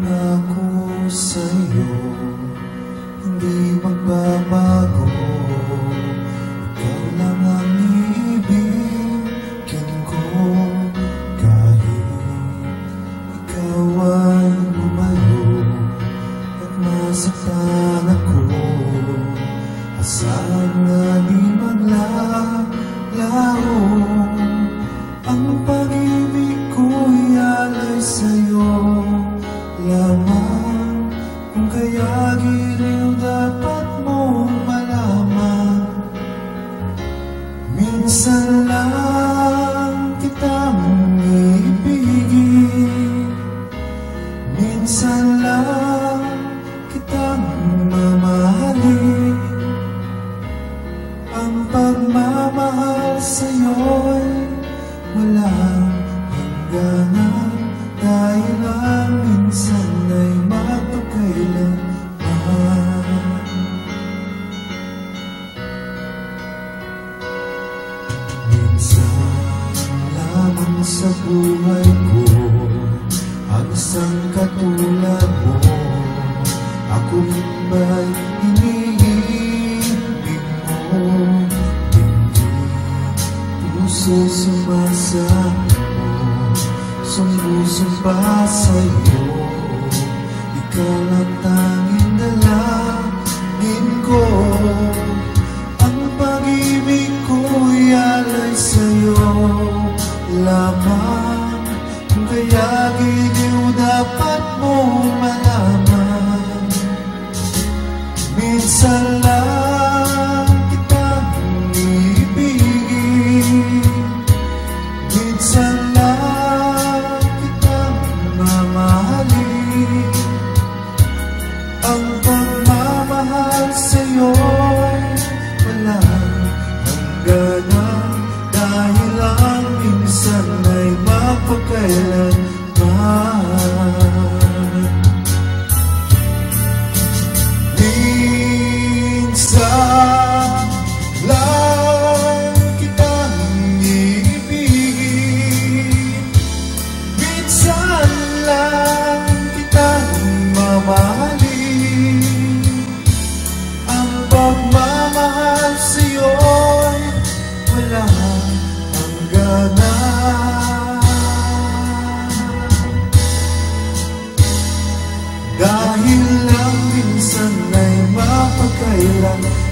pangako sa'yo, hindi magbabago. Ikaw lang ang ibigin ko, kahit ikaw ay lumayo at masaktan ako. Asahan na di maglalaho, ang pag-ibig ko'y alay sa'yo lamang. Kung kaya giliw dapat mong malaman, minsan lang kitang ibigin, minsan lang kitang mamahalin. Ang pagmamahal sa'yo'y walang hangganan, dahil ang minsan ay mapagkailanman. Minsan lamang sa buhay ko ang isang katulad mo. Ako rin ba'y iniibig mo? Hindi puso sumasama, sumpa sa'yo. Ikaw ang tanging dalangin ko, ang pag-ibig ko'y alay sa'yo lamang. Kung kaya giliw dapat mong malaman, minsan lang kitang ibigin, minsan lang kitang mamahalin. Ang pagmamahal sa'yo'y walang hangganan, dahil ang minsan ay mapagkailanman. Minsan lang kitang ibigin, minsan lang kitang mamahalin. Ang pagmamahal sa'yo'y walang hangganan, dahil lang minsan ay mapagkailanman.